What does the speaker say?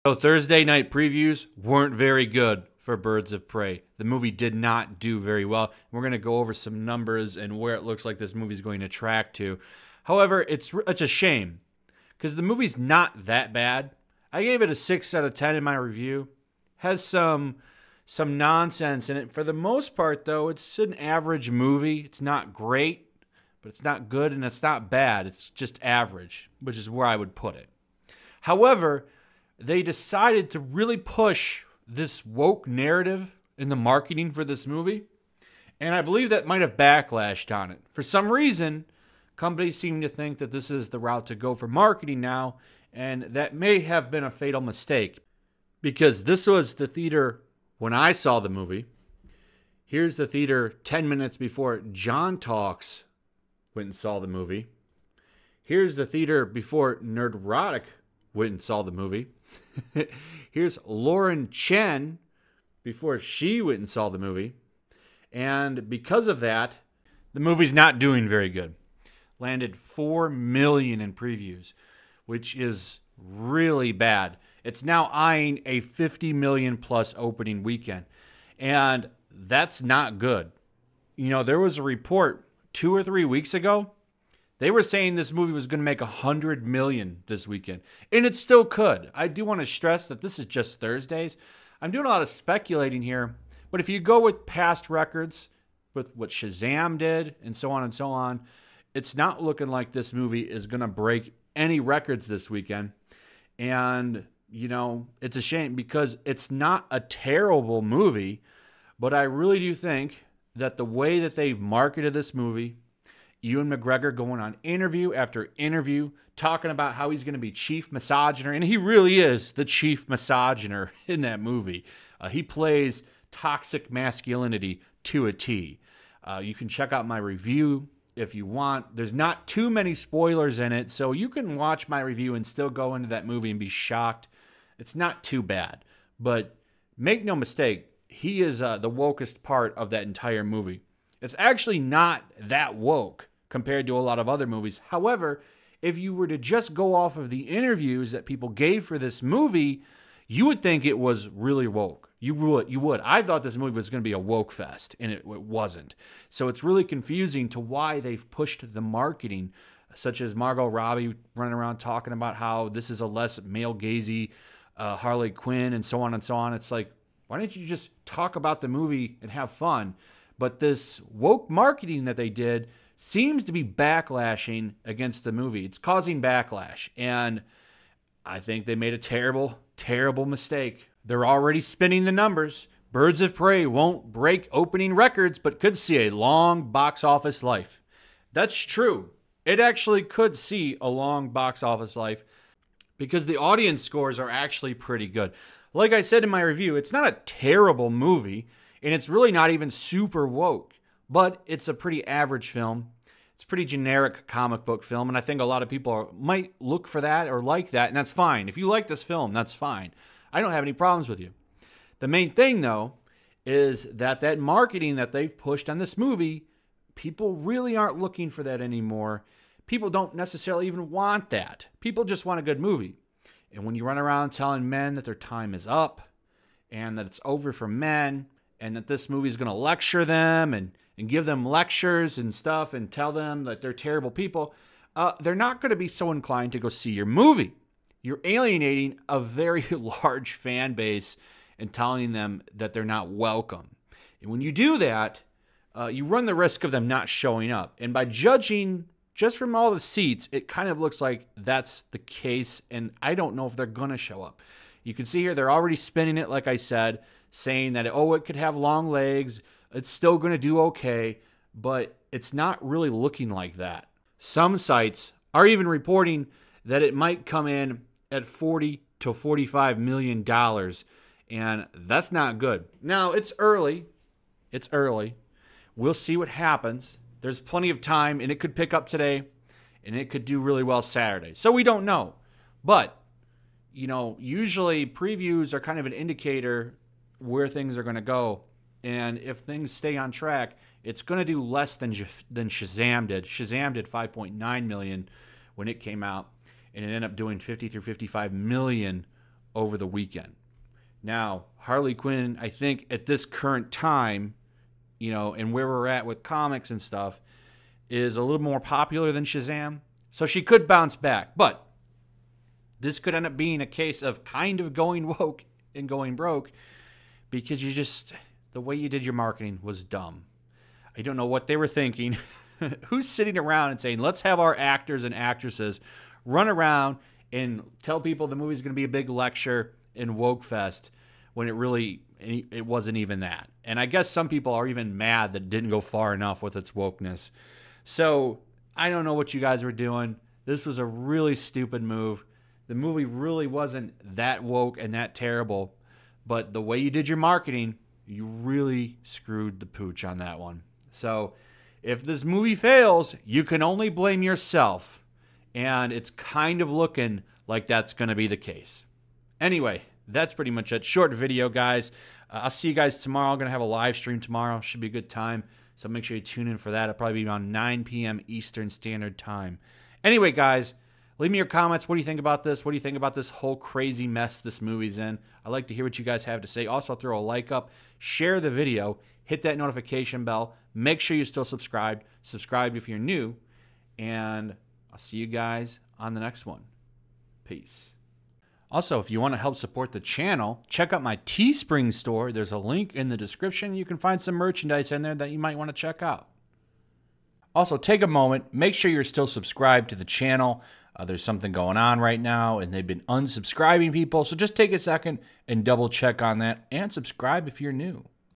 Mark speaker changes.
Speaker 1: So Thursday night previews weren't very good for Birds of Prey. The movie did not do very well. We're going to go over some numbers and where it looks like this movie is going to track to. However, it's a shame because the movie's not that bad. I gave it a 6 out of 10 in my review. Has some nonsense in it. For the most part, though, it's an average movie. It's not great, but it's not good and it's not bad. It's just average, which is where I would put it. However, they decided to really push this woke narrative in the marketing for this movie, and I believe that might have backlashed on it. For some reason, companies seem to think that this is the route to go for marketing now, and that may have been a fatal mistake, because this was the theater when I saw the movie. Here's the theater 10 minutes before John Talks went and saw the movie. Here's the theater before Nerdrotic went and saw the movie. Here's Lauren Chen before she went and saw the movie. And because of that, the movie's not doing very good. Landed 4 million in previews, which is really bad. It's now eyeing a 50 million plus opening weekend. And that's not good. You know, there was a report 2 or 3 weeks ago. They were saying this movie was going to make 100 million this weekend. And it still could. I do want to stress that this is just Thursdays. I'm doing a lot of speculating here. But if you go with past records, with what Shazam did, and so on, it's not looking like this movie is going to break any records this weekend. And, you know, it's a shame because it's not a terrible movie. But I really do think that the way that they've marketed this movie, Ewan McGregor going on interview after interview, talking about how he's going to be chief misogyner. And he really is the chief misogyner in that movie. He plays toxic masculinity to a T. You can check out my review if you want. There's not too many spoilers in it, so you can watch my review and still go into that movie and be shocked. It's not too bad. But make no mistake, he is the wokest part of that entire movie. It's actually not that woke compared to a lot of other movies. However, if you were to just go off of the interviews that people gave for this movie, you would think it was really woke. You would. I thought this movie was going to be a woke fest, and it wasn't. So it's really confusing to why they've pushed the marketing, such as Margot Robbie running around talking about how this is a less male-gazy Harley Quinn and so on. It's like, why don't you just talk about the movie and have fun? But this woke marketing that they did seems to be backlashing against the movie. It's causing backlash. And I think they made a terrible, terrible mistake. They're already spinning the numbers. Birds of Prey won't break opening records, but could see a long box office life. That's true. It actually could see a long box office life because the audience scores are actually pretty good. Like I said in my review, it's not a terrible movie, and it's really not even super woke. But it's a pretty average film. It's a pretty generic comic book film, and I think a lot of people might look for that or like that, and that's fine. If you like this film, that's fine. I don't have any problems with you. The main thing, though, is that marketing that they've pushed on this movie, people really aren't looking for that anymore. People don't necessarily even want that. People just want a good movie. And when you run around telling men that their time is up and that it's over for men and that this movie is going to lecture them and give them lectures and stuff and tell them that they're terrible people, they're not going to be so inclined to go see your movie. You're alienating a very large fan base and telling them that they're not welcome. And when you do that, you run the risk of them not showing up. And by judging just from all the seats, it kind of looks like that's the case, and I don't know if they're going to show up. You can see here they're already spinning it, like I said, saying that, it could have long legs, it's still going to do okay, but it's not really looking like that. Some sites are even reporting that it might come in at $40 to $45 million, and that's not good. Now, it's early. We'll see what happens. There's plenty of time, and it could pick up today, and it could do really well Saturday. So we don't know. But, usually previews are kind of an indicator where things are going to go. And if things stay on track, it's going to do less than Shazam did. Shazam did 5.9 million when it came out, and it ended up doing 50 through 55 million over the weekend. Now, Harley Quinn, I think at this current time, you know, and where we're at with comics and stuff, is a little more popular than Shazam. So she could bounce back. But this could end up being a case of kind of going woke and going broke because the way you did your marketing was dumb. I don't know what they were thinking. Who's sitting around and saying, let's have our actors and actresses run around and tell people the movie's going to be a big lecture in Woke Fest when it wasn't even that. And I guess some people are even mad that it didn't go far enough with its wokeness. So I don't know what you guys were doing. This was a really stupid move. The movie really wasn't that woke and that terrible. But the way you did your marketing, you really screwed the pooch on that one. So if this movie fails, you can only blame yourself. And it's kind of looking like that's going to be the case. Anyway, that's pretty much it. Short video, guys. I'll see you guys tomorrow. I'm going to have a live stream tomorrow. Should be a good time. So make sure you tune in for that. It'll probably be around 9 p.m. Eastern Standard Time. Anyway, guys, leave me your comments. What do you think about this? What do you think about this whole crazy mess this movie's in? I'd like to hear what you guys have to say. Also, throw a like up. Share the video. Hit that notification bell. Make sure you're still subscribed. Subscribe if you're new. And I'll see you guys on the next one. Peace. Also, if you want to help support the channel, check out my Teespring store. There's a link in the description. You can find some merchandise in there that you might want to check out. Also, take a moment. Make sure you're still subscribed to the channel. There's something going on right now, and they've been unsubscribing people. So just take a second and double check on that and subscribe if you're new.